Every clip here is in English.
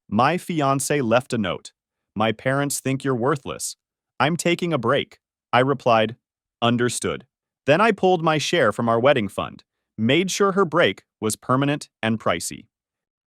My fiancé left a note. My parents think you're worthless. I'm taking a break. I replied, understood. Then I pulled my share from our wedding fund, made sure her break was permanent and pricey.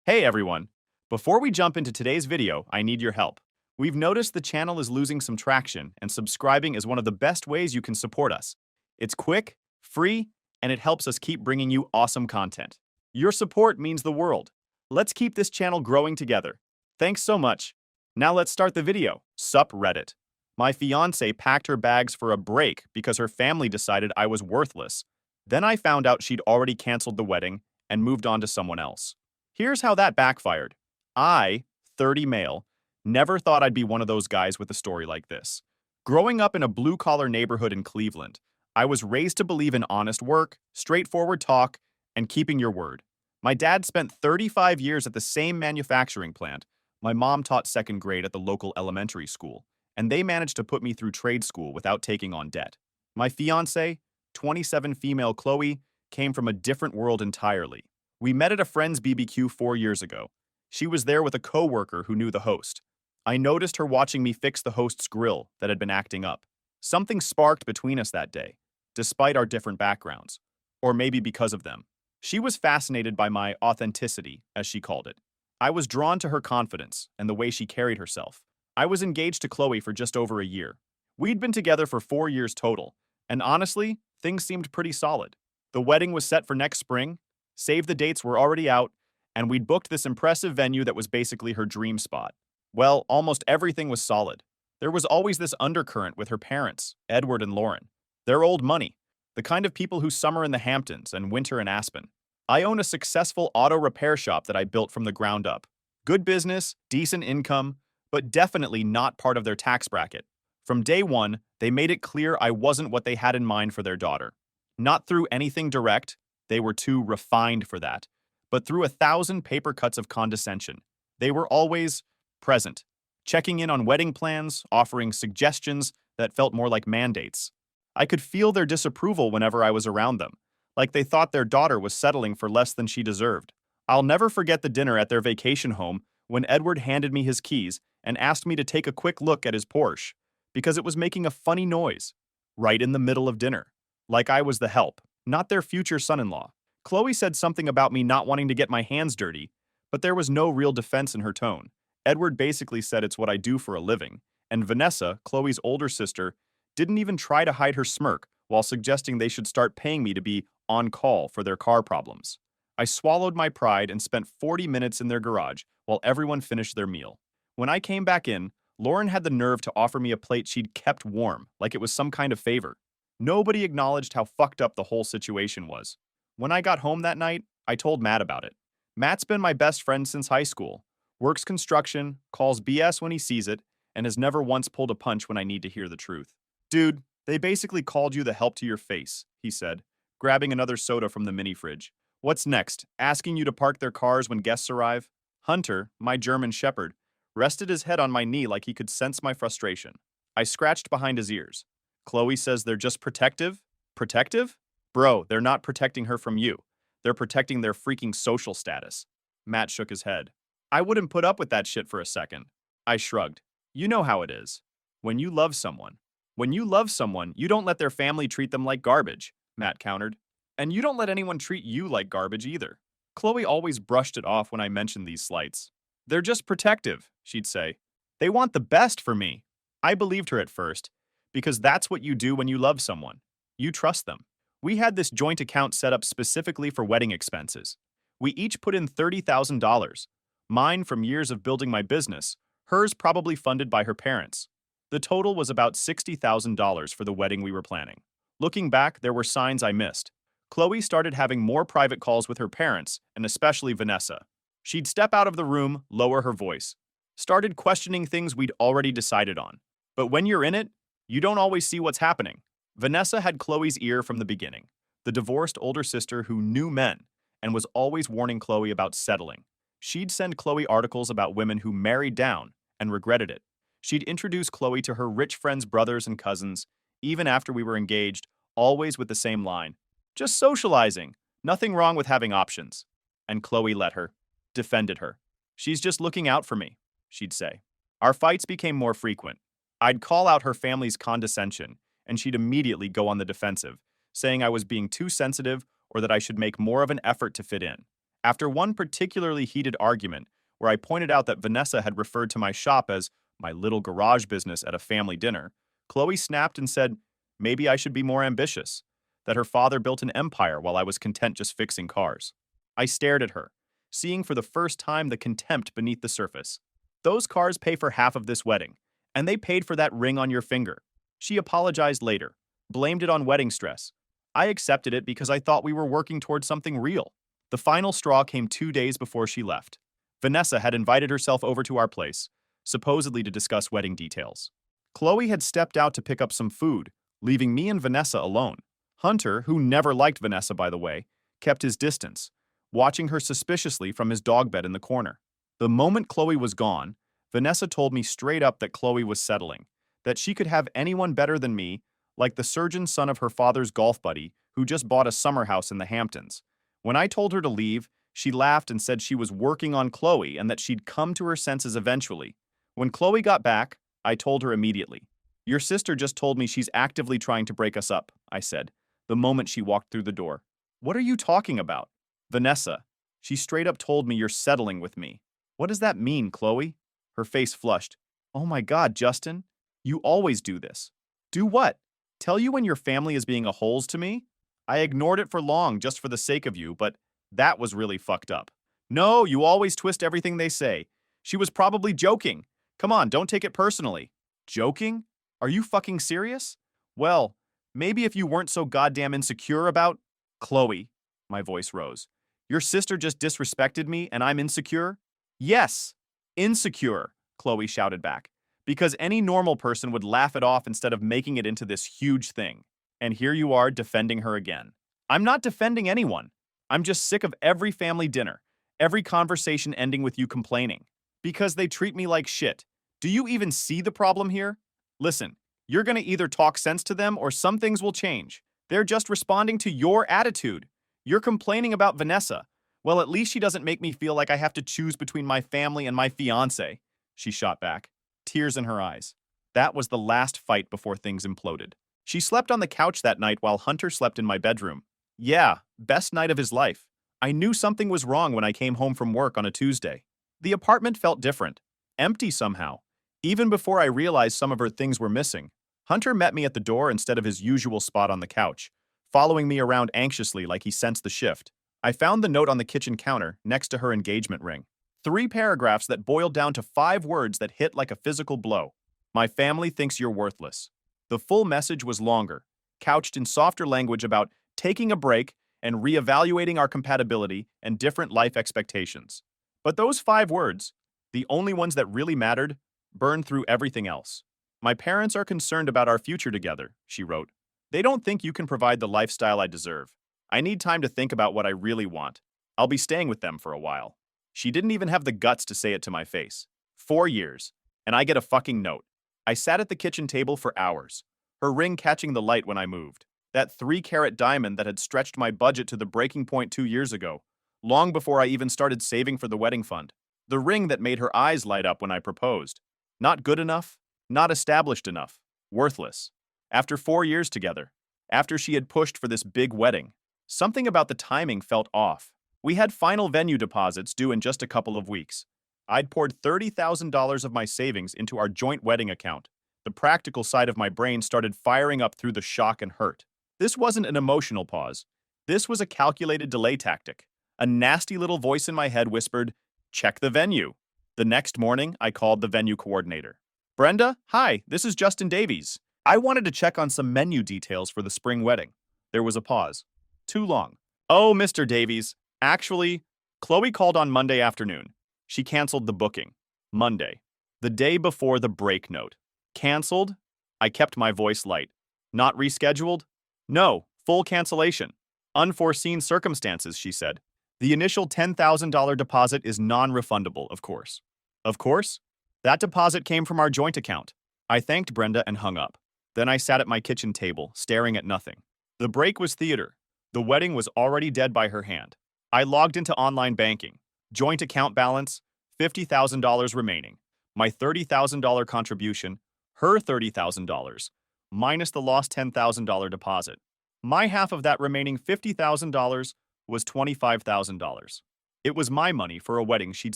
Hey everyone! Before we jump into today's video, I need your help. We've noticed the channel is losing some traction, and subscribing is one of the best ways you can support us. It's quick, free, and it helps us keep bringing you awesome content. Your support means the world. Let's keep this channel growing together. Thanks so much. Now let's start the video. Sup Reddit. My fiancée packed her bags for a break because her family decided I was worthless. Then I found out she'd already canceled the wedding and moved on to someone else. Here's how that backfired. I, 30 male, never thought I'd be one of those guys with a story like this. Growing up in a blue-collar neighborhood in Cleveland, I was raised to believe in honest work, straightforward talk, and keeping your word. My dad spent 35 years at the same manufacturing plant. My mom taught second grade at the local elementary school, and they managed to put me through trade school without taking on debt. My fiancée, 27 female Chloe, came from a different world entirely. We met at a friend's BBQ 4 years ago. She was there with a coworker who knew the host. I noticed her watching me fix the host's grill that had been acting up. Something sparked between us that day, despite our different backgrounds. Or maybe because of them. She was fascinated by my authenticity, as she called it. I was drawn to her confidence and the way she carried herself. I was engaged to Chloe for just over a year. We'd been together for 4 years total, and honestly, things seemed pretty solid. The wedding was set for next spring, save the dates were already out, and we'd booked this impressive venue that was basically her dream spot. Well, almost everything was solid. There was always this undercurrent with her parents, Edward and Lauren. They're old money, the kind of people who summer in the Hamptons and winter in Aspen. I own a successful auto repair shop that I built from the ground up. Good business, decent income, but definitely not part of their tax bracket. From day one, they made it clear I wasn't what they had in mind for their daughter. Not through anything direct, they were too refined for that, but through 1,000 paper cuts of condescension. They were always present, checking in on wedding plans, offering suggestions that felt more like mandates. I could feel their disapproval whenever I was around them, like they thought their daughter was settling for less than she deserved. I'll never forget the dinner at their vacation home when Edward handed me his keys and asked me to take a quick look at his Porsche, because it was making a funny noise, right in the middle of dinner, like I was the help, not their future son-in-law. Chloe said something about me not wanting to get my hands dirty, but there was no real defense in her tone. Edward basically said it's what I do for a living, and Vanessa, Chloe's older sister, didn't even try to hide her smirk while suggesting they should start paying me to be on call for their car problems. I swallowed my pride and spent 40 minutes in their garage while everyone finished their meal. When I came back in, Lauren had the nerve to offer me a plate she'd kept warm, like it was some kind of favor. Nobody acknowledged how fucked up the whole situation was. When I got home that night, I told Matt about it. Matt's been my best friend since high school, works construction, calls BS when he sees it, and has never once pulled a punch when I need to hear the truth. Dude, they basically called you the help to your face, he said, grabbing another soda from the mini fridge. What's next? Asking you to park their cars when guests arrive? Hunter, my German shepherd, rested his head on my knee like he could sense my frustration. I scratched behind his ears. Chloe says they're just protective? Protective? Bro, they're not protecting her from you. They're protecting their freaking social status. Matt shook his head. I wouldn't put up with that shit for a second. I shrugged. You know how it is. When you love someone, you don't let their family treat them like garbage, Matt countered. And you don't let anyone treat you like garbage either. Chloe always brushed it off when I mentioned these slights. They're just protective, she'd say. They want the best for me. I believed her at first, because that's what you do when you love someone. You trust them. We had this joint account set up specifically for wedding expenses. We each put in $30,000. Mine from years of building my business, hers probably funded by her parents. The total was about $60,000 for the wedding we were planning. Looking back, there were signs I missed. Chloe started having more private calls with her parents, and especially Vanessa. She'd step out of the room, lower her voice. Started questioning things we'd already decided on. But when you're in it, you don't always see what's happening. Vanessa had Chloe's ear from the beginning, the divorced older sister who knew men and was always warning Chloe about settling. She'd send Chloe articles about women who married down and regretted it. She'd introduce Chloe to her rich friends' brothers and cousins, even after we were engaged, always with the same line. Just socializing. Nothing wrong with having options. And Chloe let her. Defended her. "She's just looking out for me," she'd say. Our fights became more frequent. I'd call out her family's condescension, and she'd immediately go on the defensive, saying I was being too sensitive or that I should make more of an effort to fit in. After one particularly heated argument, where I pointed out that Vanessa had referred to my shop as my little garage business at a family dinner, Chloe snapped and said maybe I should be more ambitious, that her father built an empire while I was content just fixing cars. I stared at her, seeing for the first time the contempt beneath the surface. "Those cars pay for half of this wedding, and they paid for that ring on your finger." She apologized later, blamed it on wedding stress. I accepted it because I thought we were working towards something real. The final straw came 2 days before she left. Vanessa had invited herself over to our place, supposedly to discuss wedding details. Chloe had stepped out to pick up some food, leaving me and Vanessa alone. Hunter, who never liked Vanessa by the way, kept his distance, watching her suspiciously from his dog bed in the corner. The moment Chloe was gone, Vanessa told me straight up that Chloe was settling, that she could have anyone better than me, like the surgeon's son of her father's golf buddy who just bought a summer house in the Hamptons. When I told her to leave, she laughed and said she was working on Chloe and that she'd come to her senses eventually. When Chloe got back, I told her immediately. "Your sister just told me she's actively trying to break us up," I said, the moment she walked through the door. "What are you talking about?" "Vanessa, she straight up told me you're settling with me." "What does that mean, Chloe?" Her face flushed. "Oh my God, Justin. You always do this." "Do what? Tell you when your family is being a holes to me?" "I ignored it for long just for the sake of you, but that was really fucked up." "No, you always twist everything they say. She was probably joking. Come on, don't take it personally." "Joking? Are you fucking serious?" "Well, maybe if you weren't so goddamn insecure about—" "Chloe," my voice rose. "Your sister just disrespected me and I'm insecure?" "Yes, insecure," Chloe shouted back. "Because any normal person would laugh it off instead of making it into this huge thing. And here you are defending her again." "I'm not defending anyone. I'm just sick of every family dinner, every conversation ending with you complaining. Because they treat me like shit. Do you even see the problem here? Listen, you're gonna either talk sense to them or some things will change. They're just responding to your attitude. You're complaining about Vanessa. Well, at least she doesn't make me feel like I have to choose between my family and my fiancé," she shot back, tears in her eyes. That was the last fight before things imploded. She slept on the couch that night while Hunter slept in my bedroom. Yeah, best night of his life. I knew something was wrong when I came home from work on a Tuesday. The apartment felt different, empty somehow. Even before I realized some of her things were missing, Hunter met me at the door instead of his usual spot on the couch, following me around anxiously like he sensed the shift. I found the note on the kitchen counter next to her engagement ring. 3 paragraphs that boiled down to 5 words that hit like a physical blow. "My family thinks you're worthless." The full message was longer, couched in softer language about taking a break and reevaluating our compatibility and different life expectations. But those 5 words, the only ones that really mattered, burned through everything else. "My parents are concerned about our future together," she wrote. "They don't think you can provide the lifestyle I deserve. I need time to think about what I really want. I'll be staying with them for a while." She didn't even have the guts to say it to my face. 4 years, and I get a fucking note. I sat at the kitchen table for hours, her ring catching the light when I moved. That 3-carat diamond that had stretched my budget to the breaking point 2 years ago, long before I even started saving for the wedding fund. The ring that made her eyes light up when I proposed. Not good enough, not established enough, worthless. After 4 years together, after she had pushed for this big wedding, something about the timing felt off. We had final venue deposits due in just a couple of weeks. I'd poured $30,000 of my savings into our joint wedding account. The practical side of my brain started firing up through the shock and hurt. This wasn't an emotional pause. This was a calculated delay tactic. A nasty little voice in my head whispered, "Check the venue." The next morning, I called the venue coordinator. "Brenda, hi, this is Justin Davies. I wanted to check on some menu details for the spring wedding." There was a pause. Too long. "Oh, Mr. Davies, actually, Chloe called on Monday afternoon. She canceled the booking." Monday. The day before the break note. "Canceled?" I kept my voice light. "Not rescheduled?" "No, full cancellation. Unforeseen circumstances," she said. "The initial $10,000 deposit is non-refundable, of course." Of course? That deposit came from our joint account. I thanked Brenda and hung up. Then I sat at my kitchen table, staring at nothing. The break was theater. The wedding was already dead by her hand. I logged into online banking. Joint account balance, $50,000 remaining. My $30,000 contribution, her $30,000, minus the lost $10,000 deposit. My half of that remaining $50,000 was $25,000. It was my money for a wedding she'd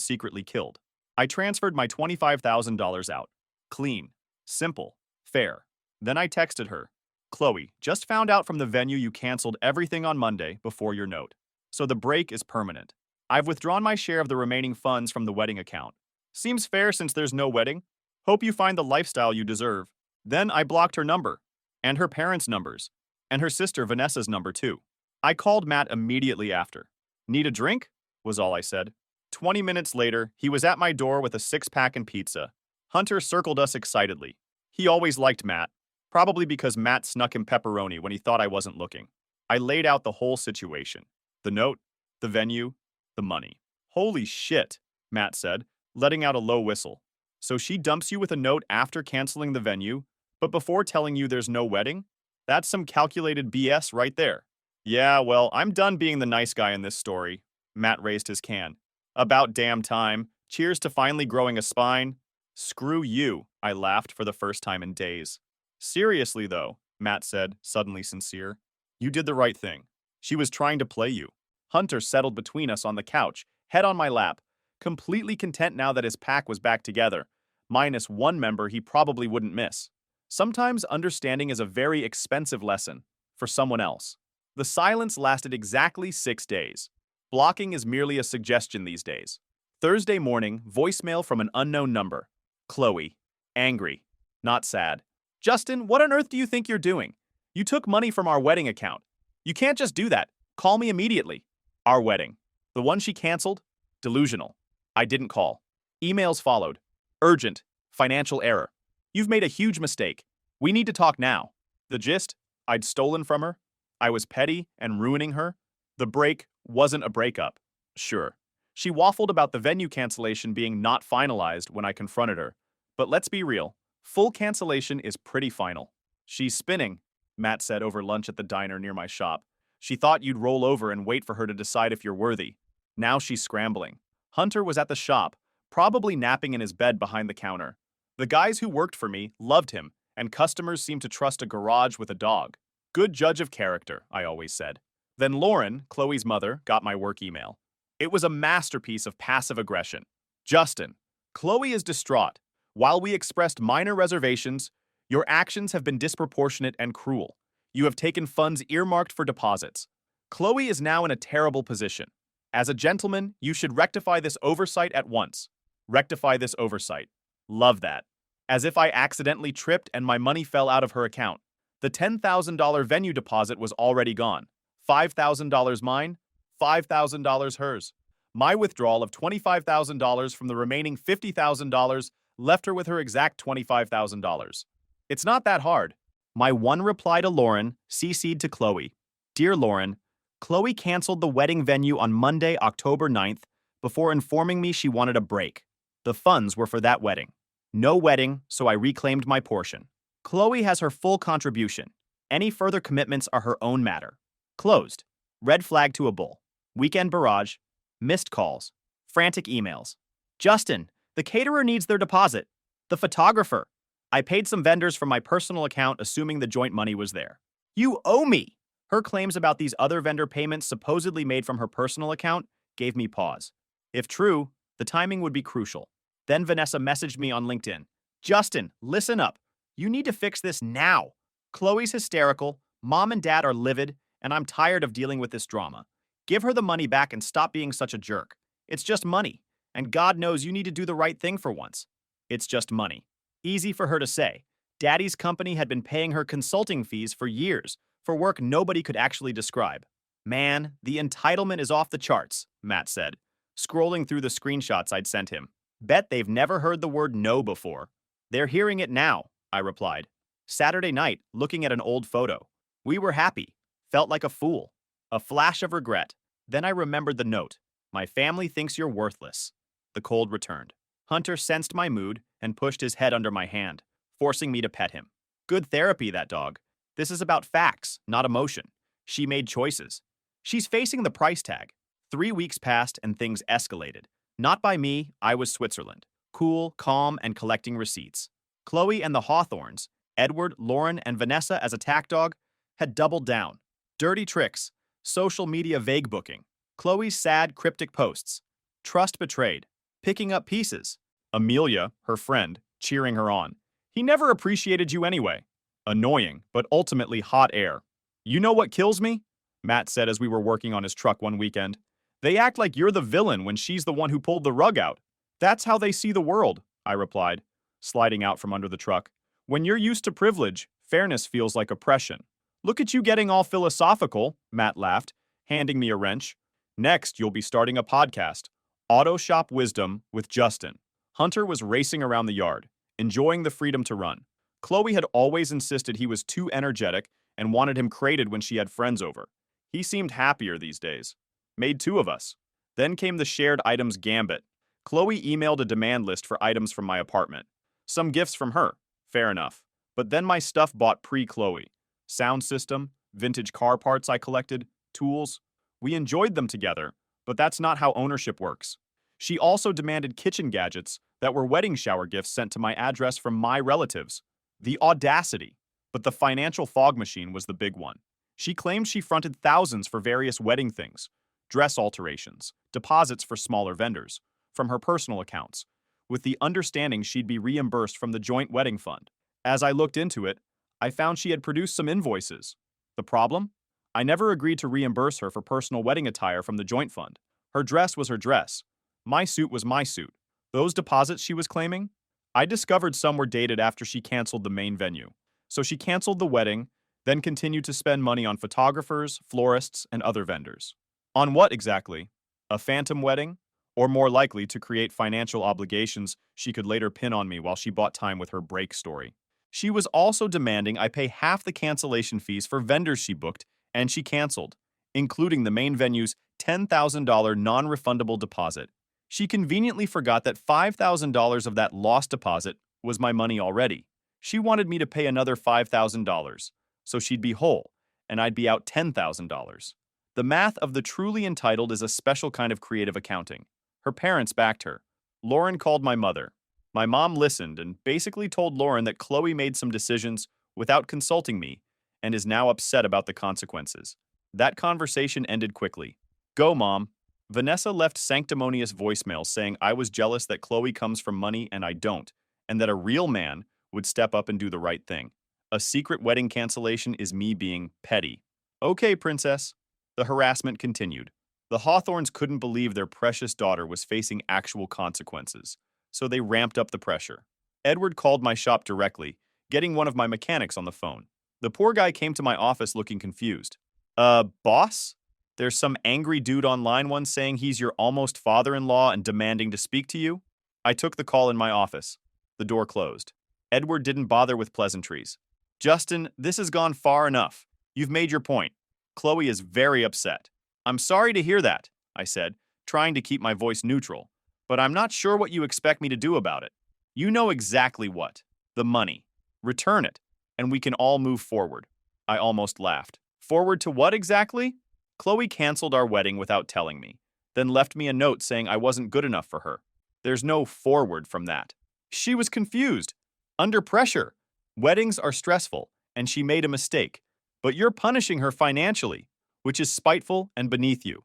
secretly killed. I transferred my $25,000 out. Clean, simple, fair. Then I texted her, Chloe, just found out from the venue you canceled everything on Monday before your note. So the break is permanent. I've withdrawn my share of the remaining funds from the wedding account. Seems fair since there's no wedding. Hope you find the lifestyle you deserve. Then I blocked her number, and her parents' numbers, and her sister Vanessa's number too. I called Matt immediately after. Need a drink? Was all I said. 20 minutes later, he was at my door with a six-pack and pizza. Hunter circled us excitedly. He always liked Matt, probably because Matt snuck him pepperoni when he thought I wasn't looking. I laid out the whole situation. The note, the venue, the money. Holy shit, Matt said, letting out a low whistle. So she dumps you with a note after canceling the venue, but before telling you there's no wedding? That's some calculated BS right there. Yeah, well, I'm done being the nice guy in this story. Matt raised his can. About damn time. Cheers to finally growing a spine. Screw you, I laughed for the first time in days. Seriously, though, Matt said, suddenly sincere. You did the right thing. She was trying to play you. Hunter settled between us on the couch, head on my lap, completely content now that his pack was back together, minus one member he probably wouldn't miss. Sometimes understanding is a very expensive lesson for someone else. The silence lasted exactly 6 days. Blocking is merely a suggestion these days. Thursday morning, voicemail from an unknown number. Chloe. Angry. Not sad. Justin, what on earth do you think you're doing? You took money from our wedding account. You can't just do that. Call me immediately. Our wedding. The one she canceled? Delusional. I didn't call. Emails followed. Urgent. Financial error. You've made a huge mistake. We need to talk now. The gist? I'd stolen from her. I was petty and ruining her. The break wasn't a breakup. Sure. She waffled about the venue cancellation being not finalized when I confronted her. But let's be real. Full cancellation is pretty final. She's spinning, Matt said over lunch at the diner near my shop. She thought you'd roll over and wait for her to decide if you're worthy. Now she's scrambling. Hunter was at the shop, probably napping in his bed behind the counter. The guys who worked for me loved him, and customers seemed to trust a garage with a dog. Good judge of character, I always said. Then Lauren, Chloe's mother, got my work email. It was a masterpiece of passive aggression. Justin, Chloe is distraught. While we expressed minor reservations, your actions have been disproportionate and cruel. You have taken funds earmarked for deposits. Chloe is now in a terrible position. As a gentleman, you should rectify this oversight at once. Rectify this oversight. Love that. As if I accidentally tripped and my money fell out of her account. The $10,000 venue deposit was already gone. $5,000 mine, $5,000 hers. My withdrawal of $25,000 from the remaining $50,000 left her with her exact $25,000. It's not that hard. My one reply to Lauren CC'd to Chloe. Dear Lauren, Chloe canceled the wedding venue on Monday, October 9th, before informing me she wanted a break. The funds were for that wedding. No wedding, so I reclaimed my portion. Chloe has her full contribution. Any further commitments are her own matter. Closed. Red flag to a bull. Weekend barrage. Missed calls. Frantic emails. Justin, the caterer needs their deposit. The photographer. I paid some vendors from my personal account assuming the joint money was there. You owe me! Her claims about these other vendor payments supposedly made from her personal account gave me pause. If true, the timing would be crucial. Then Vanessa messaged me on LinkedIn. Justin, listen up. You need to fix this now. Chloe's hysterical, mom and dad are livid, and I'm tired of dealing with this drama. Give her the money back and stop being such a jerk. It's just money, and God knows you need to do the right thing for once. It's just money. Easy for her to say. Daddy's company had been paying her consulting fees for years for work nobody could actually describe. Man, the entitlement is off the charts, Matt said, scrolling through the screenshots I'd sent him. Bet they've never heard the word no before. They're hearing it now, I replied. Saturday night, looking at an old photo. We were happy. Felt like a fool. A flash of regret. Then I remembered the note. My family thinks you're worthless. The cold returned. Hunter sensed my mood and pushed his head under my hand, forcing me to pet him. Good therapy, that dog. This is about facts, not emotion. She made choices. She's facing the price tag. 3 weeks passed and things escalated. Not by me, I was Switzerland. Cool, calm, and collecting receipts. Chloe and the Hawthorns, Edward, Lauren, and Vanessa as a tack dog, had doubled down. Dirty tricks, social media vague booking, Chloe's sad, cryptic posts, trust betrayed, picking up pieces. Amelia, her friend, cheering her on. He never appreciated you anyway. Annoying, but ultimately hot air. You know what kills me? Matt said as we were working on his truck one weekend. They act like you're the villain when she's the one who pulled the rug out. That's how they see the world, I replied, sliding out from under the truck. When you're used to privilege, fairness feels like oppression. Look at you getting all philosophical, Matt laughed, handing me a wrench. Next, you'll be starting a podcast, Auto Shop Wisdom with Justin. Hunter was racing around the yard, enjoying the freedom to run. Chloe had always insisted he was too energetic and wanted him crated when she had friends over. He seemed happier these days. Made two of us. Then came the shared items gambit. Chloe emailed a demand list for items from my apartment. Some gifts from her. Fair enough. But then my stuff bought pre-Chloe. Sound system, vintage car parts I collected, tools. We enjoyed them together, but that's not how ownership works. She also demanded kitchen gadgets that were wedding shower gifts sent to my address from my relatives. The audacity. But the financial fog machine was the big one. She claimed she fronted thousands for various wedding things, dress alterations, deposits for smaller vendors, from her personal accounts, with the understanding she'd be reimbursed from the joint wedding fund. As I looked into it, I found she had produced some invoices. The problem? I never agreed to reimburse her for personal wedding attire from the joint fund. Her dress was her dress. My suit was my suit. Those deposits she was claiming? I discovered some were dated after she canceled the main venue. So she canceled the wedding, then continued to spend money on photographers, florists, and other vendors. On what exactly? A phantom wedding? Or more likely to create financial obligations she could later pin on me while she bought time with her break story. She was also demanding I pay half the cancellation fees for vendors she booked and she canceled, including the main venue's $10,000 non-refundable deposit. She conveniently forgot that $5,000 of that lost deposit was my money already. She wanted me to pay another $5,000, so she'd be whole, and I'd be out $10,000. The math of the truly entitled is a special kind of creative accounting. Her parents backed her. Lauren called my mother. My mom listened and basically told Lauren that Chloe made some decisions without consulting me and is now upset about the consequences. That conversation ended quickly. Go, Mom. Vanessa left sanctimonious voicemails saying I was jealous that Chloe comes from money and I don't, and that a real man would step up and do the right thing. A secret wedding cancellation is me being petty. Okay, princess. The harassment continued. The Hawthorns couldn't believe their precious daughter was facing actual consequences, so they ramped up the pressure. Edward called my shop directly, getting one of my mechanics on the phone. The poor guy came to my office looking confused. Boss? There's some angry dude online once saying he's your almost father-in-law and demanding to speak to you? I took the call in my office. The door closed. Edward didn't bother with pleasantries. Justin, this has gone far enough. You've made your point. Chloe is very upset. I'm sorry to hear that, I said, trying to keep my voice neutral. But I'm not sure what you expect me to do about it. You know exactly what. The money. Return it, and we can all move forward. I almost laughed. Forward to what exactly? Chloe canceled our wedding without telling me, then left me a note saying I wasn't good enough for her. There's no forward from that. She was confused. Under pressure. Weddings are stressful, and she made a mistake. But you're punishing her financially, which is spiteful and beneath you.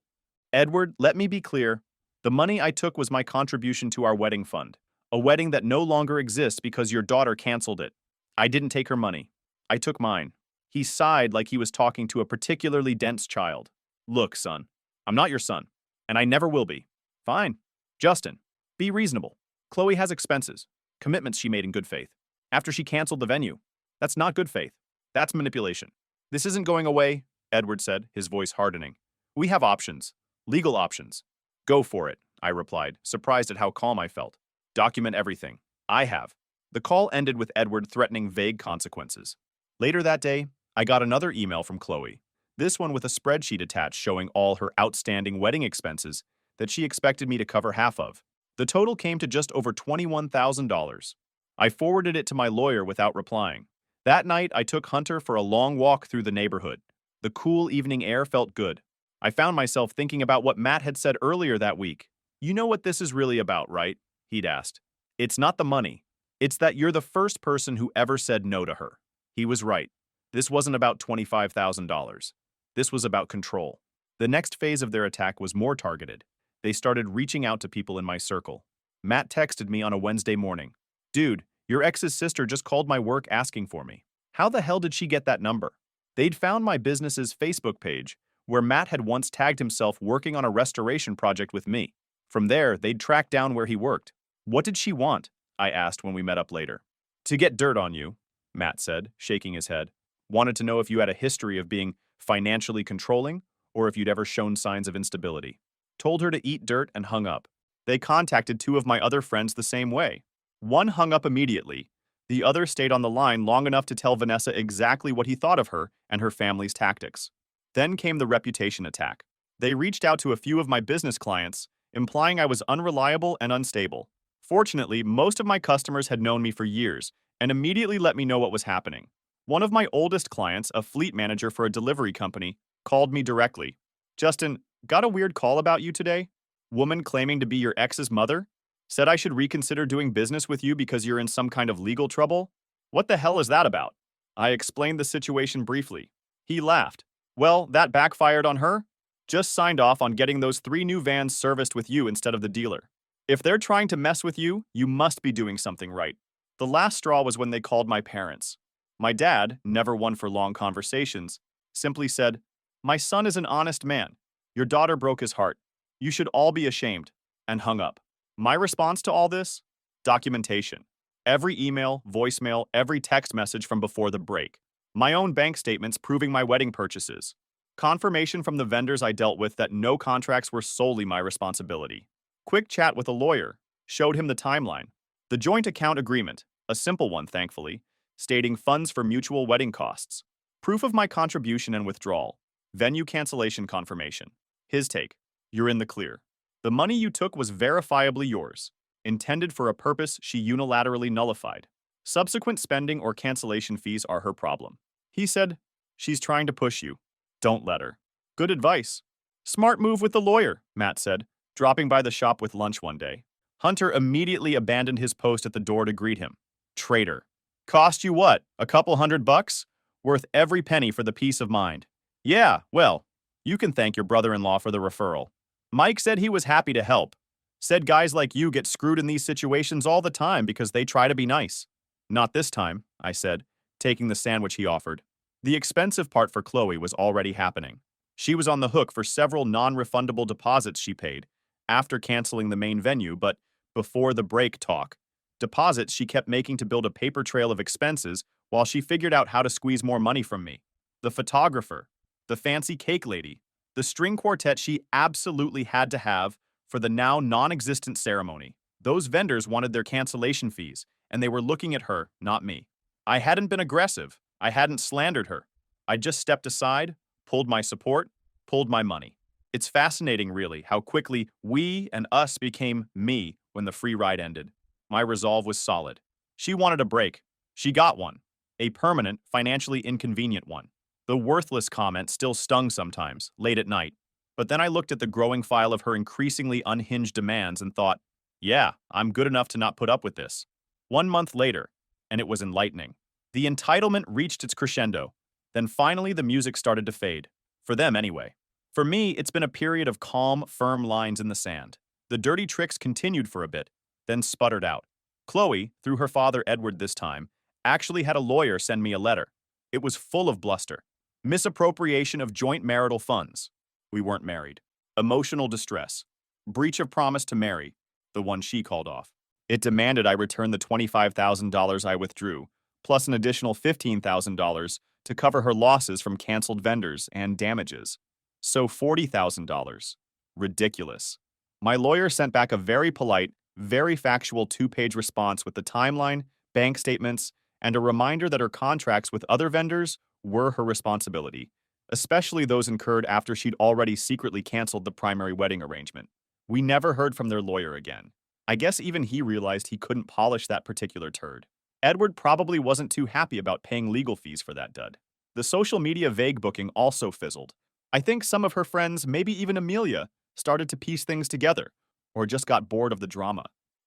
Edward, let me be clear. The money I took was my contribution to our wedding fund, a wedding that no longer exists because your daughter canceled it. I didn't take her money. I took mine. He sighed like he was talking to a particularly dense child. Look, son, I'm not your son, and I never will be. Fine. Justin, be reasonable. Chloe has expenses, commitments she made in good faith. After she canceled the venue. That's not good faith. That's manipulation. This isn't going away, Edward said, his voice hardening. We have options. Legal options. Go for it, I replied, surprised at how calm I felt. Document everything. I have. The call ended with Edward threatening vague consequences. Later that day, I got another email from Chloe, this one with a spreadsheet attached showing all her outstanding wedding expenses that she expected me to cover half of. The total came to just over $21,000. I forwarded it to my lawyer without replying. That night, I took Hunter for a long walk through the neighborhood. The cool evening air felt good. I found myself thinking about what Matt had said earlier that week. You know what this is really about, right? He'd asked. It's not the money. It's that you're the first person who ever said no to her. He was right. This wasn't about $25,000. This was about control. The next phase of their attack was more targeted. They started reaching out to people in my circle. Matt texted me on a Wednesday morning. Dude, your ex's sister just called my work asking for me. How the hell did she get that number? They'd found my business's Facebook page, where Matt had once tagged himself working on a restoration project with me. From there, they'd tracked down where he worked. What did she want? I asked when we met up later. To get dirt on you, Matt said, shaking his head. Wanted to know if you had a history of being financially controlling or if you'd ever shown signs of instability. Told her to eat dirt and hung up. They contacted two of my other friends the same way. One hung up immediately. The other stayed on the line long enough to tell Vanessa exactly what he thought of her and her family's tactics. Then came the reputation attack. They reached out to a few of my business clients, implying I was unreliable and unstable. Fortunately, most of my customers had known me for years and immediately let me know what was happening. One of my oldest clients, a fleet manager for a delivery company, called me directly. Justin, got a weird call about you today? Woman claiming to be your ex's mother? Said I should reconsider doing business with you because you're in some kind of legal trouble? What the hell is that about? I explained the situation briefly. He laughed. Well, that backfired on her? Just signed off on getting those 3 new vans serviced with you instead of the dealer. If they're trying to mess with you, you must be doing something right. The last straw was when they called my parents. My dad, never one for long conversations, simply said, My son is an honest man. Your daughter broke his heart. You should all be ashamed, and hung up. My response to all this? Documentation. Every email, voicemail, every text message from before the break. My own bank statements proving my wedding purchases. Confirmation from the vendors I dealt with that no contracts were solely my responsibility. Quick chat with a lawyer. Showed him the timeline. The joint account agreement, a simple one thankfully, stating funds for mutual wedding costs. Proof of my contribution and withdrawal. Venue cancellation confirmation. His take. You're in the clear. The money you took was verifiably yours, intended for a purpose she unilaterally nullified. Subsequent spending or cancellation fees are her problem. He said, She's trying to push you. Don't let her. Good advice. Smart move with the lawyer, Matt said, dropping by the shop with lunch one day. Hunter immediately abandoned his post at the door to greet him. Traitor. Cost you what, a couple $100? Worth every penny for the peace of mind. Yeah, well, you can thank your brother-in-law for the referral. Mike said he was happy to help. Said guys like you get screwed in these situations all the time because they try to be nice. Not this time, I said, taking the sandwich he offered. The expensive part for Chloe was already happening. She was on the hook for several non-refundable deposits she paid, after canceling the main venue, but before the break talk. Deposits she kept making to build a paper trail of expenses while she figured out how to squeeze more money from me. The photographer, the fancy cake lady, the string quartet she absolutely had to have for the now non-existent ceremony. Those vendors wanted their cancellation fees, and they were looking at her, not me. I hadn't been aggressive. I hadn't slandered her. I just stepped aside, pulled my support, pulled my money. It's fascinating, really, how quickly we and us became me when the free ride ended. My resolve was solid. She wanted a break. She got one. A permanent, financially inconvenient one. The worthless comment still stung sometimes, late at night. But then I looked at the growing file of her increasingly unhinged demands and thought, yeah, I'm good enough to not put up with this. 1 month later, and it was enlightening. The entitlement reached its crescendo. Then finally the music started to fade. For them anyway. For me, it's been a period of calm, firm lines in the sand. The dirty tricks continued for a bit, then sputtered out. Chloe, through her father Edward this time, actually had a lawyer send me a letter. It was full of bluster. Misappropriation of joint marital funds. We weren't married. Emotional distress. Breach of promise to marry, the one she called off. It demanded I return the $25,000 I withdrew, plus an additional $15,000 to cover her losses from canceled vendors and damages. So $40,000. Ridiculous. My lawyer sent back a very polite, very factual 2-page response with the timeline, bank statements, and a reminder that her contracts with other vendors were her responsibility, especially those incurred after she'd already secretly canceled the primary wedding arrangement. We never heard from their lawyer again. I guess even he realized he couldn't polish that particular turd. Edward probably wasn't too happy about paying legal fees for that dud. The social media vague booking also fizzled. I think some of her friends, maybe even Amelia, started to piece things together. or just got bored of the drama.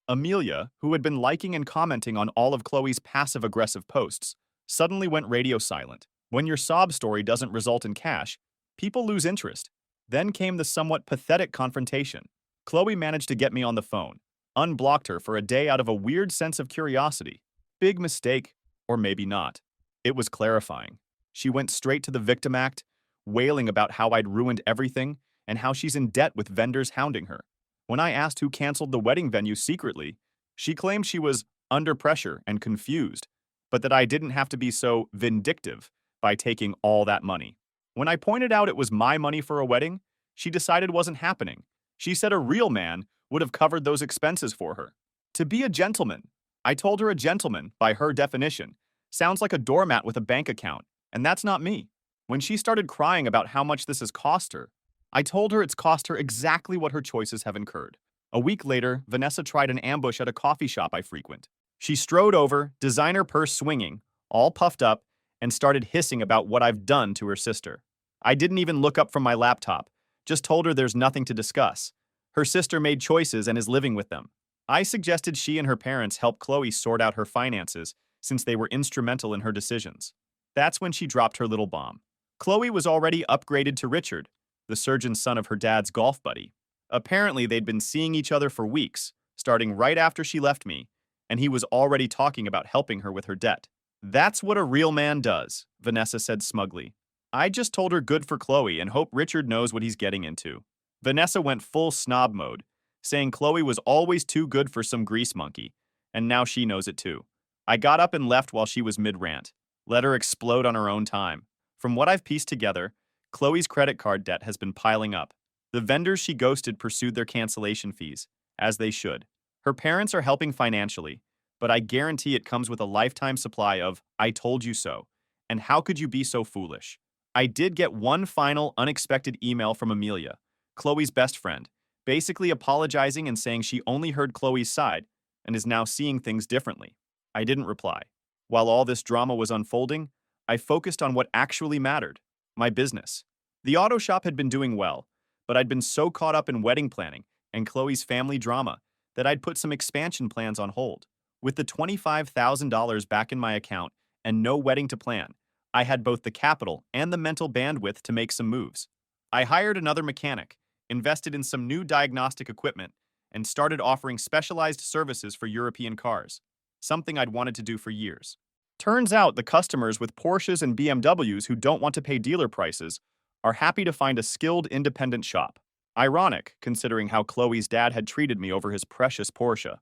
Amelia, who had been liking and commenting on all of Chloe's passive-aggressive posts, suddenly went radio silent. When your sob story doesn't result in cash, people lose interest. Then came the somewhat pathetic confrontation. Chloe managed to get me on the phone, unblocked her for a day out of a weird sense of curiosity. Big mistake, or maybe not. It was clarifying. She went straight to the victim act, wailing about how I'd ruined everything and how she's in debt with vendors hounding her. When I asked who canceled the wedding venue secretly, she claimed she was under pressure and confused, but that I didn't have to be so vindictive by taking all that money. When I pointed out it was my money for a wedding, she decided wasn't happening. She said a real man would have covered those expenses for her. To be a gentleman. I told her a gentleman, by her definition, sounds like a doormat with a bank account, and that's not me. When she started crying about how much this has cost her, I told her it's cost her exactly what her choices have incurred. A week later, Vanessa tried an ambush at a coffee shop I frequent. She strode over, designer purse swinging, all puffed up, and started hissing about what I've done to her sister. I didn't even look up from my laptop, just told her there's nothing to discuss. Her sister made choices and is living with them. I suggested she and her parents help Chloe sort out her finances since they were instrumental in her decisions. That's when she dropped her little bomb. Chloe was already upgraded to Richard, the surgeon's son of her dad's golf buddy. Apparently, they'd been seeing each other for weeks, starting right after she left me, and he was already talking about helping her with her debt. That's what a real man does, Vanessa said smugly. I just told her good for Chloe and hope Richard knows what he's getting into. Vanessa went full snob mode, saying Chloe was always too good for some grease monkey, and now she knows it too. I got up and left while she was mid-rant. Let her explode on her own time. From what I've pieced together, Chloe's credit card debt has been piling up. The vendors she ghosted pursued their cancellation fees, as they should. Her parents are helping financially, but I guarantee it comes with a lifetime supply of "I told you so," and "How could you be so foolish?" I did get one final unexpected email from Amelia, Chloe's best friend, basically apologizing and saying she only heard Chloe's side and is now seeing things differently. I didn't reply. While all this drama was unfolding, I focused on what actually mattered, my business. The auto shop had been doing well, but I'd been so caught up in wedding planning and Chloe's family drama that I'd put some expansion plans on hold. With the $25,000 back in my account and no wedding to plan, I had both the capital and the mental bandwidth to make some moves. I hired another mechanic, invested in some new diagnostic equipment, and started offering specialized services for European cars, something I'd wanted to do for years. Turns out the customers with Porsches and BMWs who don't want to pay dealer prices are happy to find a skilled independent shop. Ironic, considering how Chloe's dad had treated me over his precious Porsche.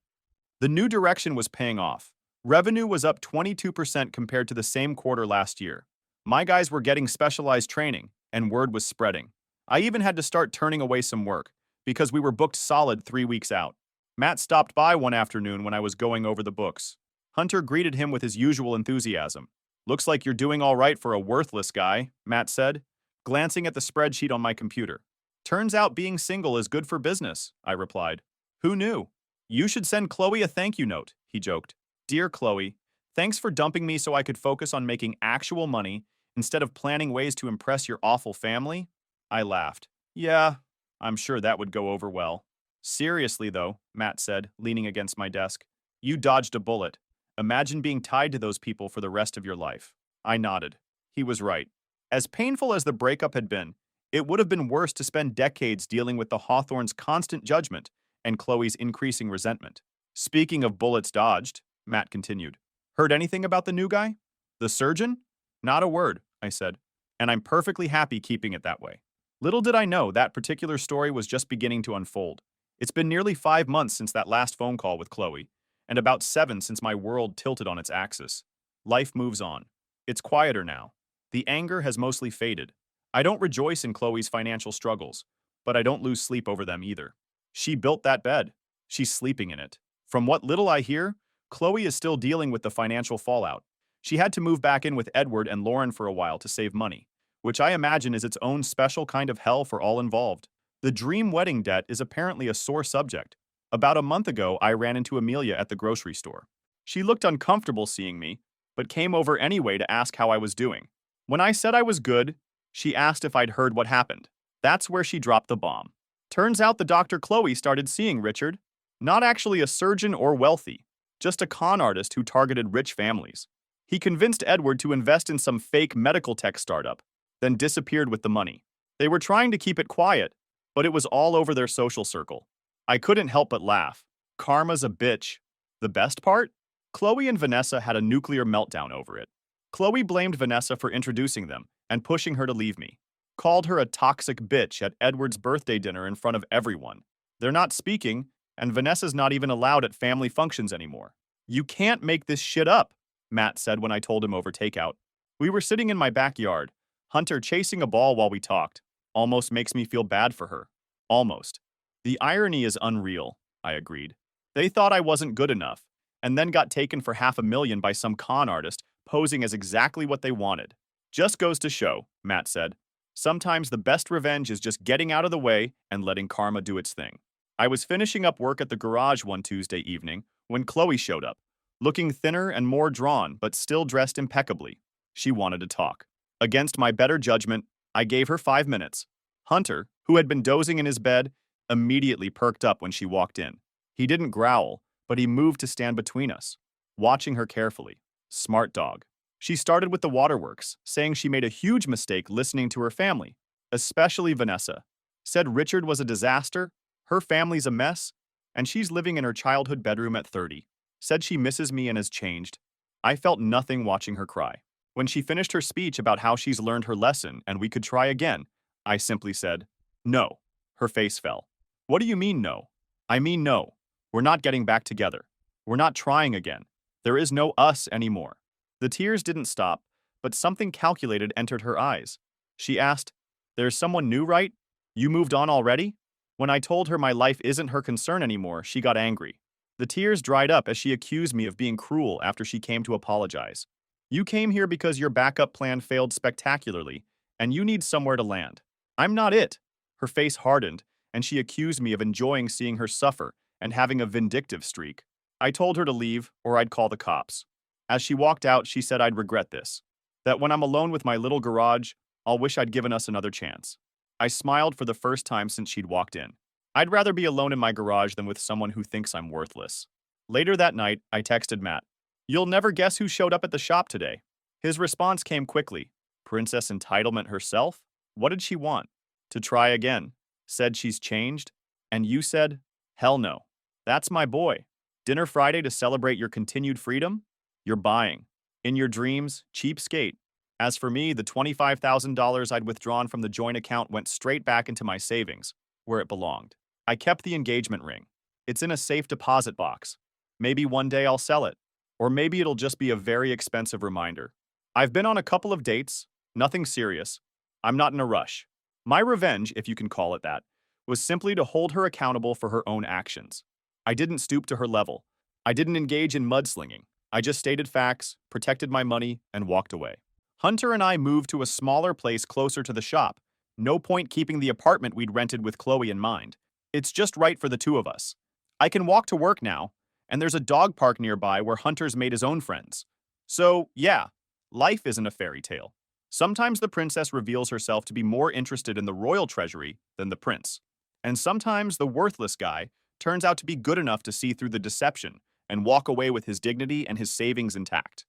The new direction was paying off. Revenue was up 22% compared to the same quarter last year. My guys were getting specialized training, and word was spreading. I even had to start turning away some work, because we were booked solid 3 weeks out. Matt stopped by one afternoon when I was going over the books. Hunter greeted him with his usual enthusiasm. "Looks like you're doing all right for a worthless guy," Matt said, glancing at the spreadsheet on my computer. "Turns out being single is good for business," I replied. "Who knew?" "You should send Chloe a thank you note," he joked. "Dear Chloe, thanks for dumping me so I could focus on making actual money instead of planning ways to impress your awful family." I laughed. "Yeah, I'm sure that would go over well." "Seriously, though," Matt said, leaning against my desk, "you dodged a bullet. Imagine being tied to those people for the rest of your life." I nodded. He was right. As painful as the breakup had been, it would have been worse to spend decades dealing with the Hawthorns' constant judgment and Chloe's increasing resentment. "Speaking of bullets dodged," Matt continued, "heard anything about the new guy? The surgeon?" "Not a word," I said, "and I'm perfectly happy keeping it that way." Little did I know that particular story was just beginning to unfold. It's been nearly 5 months since that last phone call with Chloe, and about 7 since my world tilted on its axis. Life moves on. It's quieter now. The anger has mostly faded. I don't rejoice in Chloe's financial struggles, but I don't lose sleep over them either. She built that bed. She's sleeping in it. From what little I hear, Chloe is still dealing with the financial fallout. She had to move back in with Edward and Lauren for a while to save money, which I imagine is its own special kind of hell for all involved. The dream wedding debt is apparently a sore subject. About a month ago, I ran into Amelia at the grocery store. She looked uncomfortable seeing me, but came over anyway to ask how I was doing. When I said I was good, she asked if I'd heard what happened. That's where she dropped the bomb. Turns out the Dr. Chloe started seeing Richard. Not actually a surgeon or wealthy, just a con artist who targeted rich families. He convinced Edward to invest in some fake medical tech startup, then disappeared with the money. They were trying to keep it quiet, but it was all over their social circle. I couldn't help but laugh. Karma's a bitch. The best part? Chloe and Vanessa had a nuclear meltdown over it. Chloe blamed Vanessa for introducing them and pushing her to leave me. Called her a toxic bitch at Edward's birthday dinner in front of everyone. They're not speaking, and Vanessa's not even allowed at family functions anymore. You can't make this shit up, Matt said when I told him over takeout. We were sitting in my backyard, Hunter chasing a ball while we talked. Almost makes me feel bad for her. Almost. The irony is unreal, I agreed. They thought I wasn't good enough, and then got taken for $500,000 by some con artist posing as exactly what they wanted. Just goes to show, Matt said. Sometimes the best revenge is just getting out of the way and letting karma do its thing. I was finishing up work at the garage one Tuesday evening when Chloe showed up, looking thinner and more drawn but still dressed impeccably. She wanted to talk. Against my better judgment, I gave her 5 minutes. Hunter, who had been dozing in his bed, immediately perked up when she walked in. He didn't growl, but he moved to stand between us, watching her carefully. Smart dog. She started with the waterworks, saying she made a huge mistake listening to her family, especially Vanessa. Said Richard was a disaster, her family's a mess, and she's living in her childhood bedroom at 30. Said she misses me and has changed. I felt nothing watching her cry. When she finished her speech about how she's learned her lesson and we could try again, I simply said, no. Her face fell. What do you mean no? I mean no. We're not getting back together. We're not trying again. There is no us anymore. The tears didn't stop, but something calculated entered her eyes. She asked, there's someone new, right? You moved on already? When I told her my life isn't her concern anymore, she got angry. The tears dried up as she accused me of being cruel after she came to apologize. You came here because your backup plan failed spectacularly, and you need somewhere to land. I'm not it. Her face hardened, and she accused me of enjoying seeing her suffer and having a vindictive streak. I told her to leave, or I'd call the cops. As she walked out, she said I'd regret this. That when I'm alone with my little garage, I'll wish I'd given us another chance. I smiled for the first time since she'd walked in. I'd rather be alone in my garage than with someone who thinks I'm worthless. Later that night, I texted Matt. You'll never guess who showed up at the shop today. His response came quickly. Princess Entitlement herself? What did she want? To try again. Said she's changed? And you said, hell no. That's my boy. Dinner Friday to celebrate your continued freedom? You're buying. In your dreams, cheapskate. As for me, the $25,000 I'd withdrawn from the joint account went straight back into my savings, where it belonged. I kept the engagement ring. It's in a safe deposit box. Maybe one day I'll sell it. Or maybe it'll just be a very expensive reminder. I've been on a couple of dates, nothing serious. I'm not in a rush. My revenge, if you can call it that, was simply to hold her accountable for her own actions. I didn't stoop to her level. I didn't engage in mudslinging. I just stated facts, protected my money, and walked away. Hunter and I moved to a smaller place closer to the shop. No point keeping the apartment we'd rented with Chloe in mind. It's just right for the two of us. I can walk to work now, and there's a dog park nearby where Hunter's made his own friends. So, yeah, life isn't a fairy tale. Sometimes the princess reveals herself to be more interested in the royal treasury than the prince. And sometimes the worthless guy turns out to be good enough to see through the deception and walk away with his dignity and his savings intact.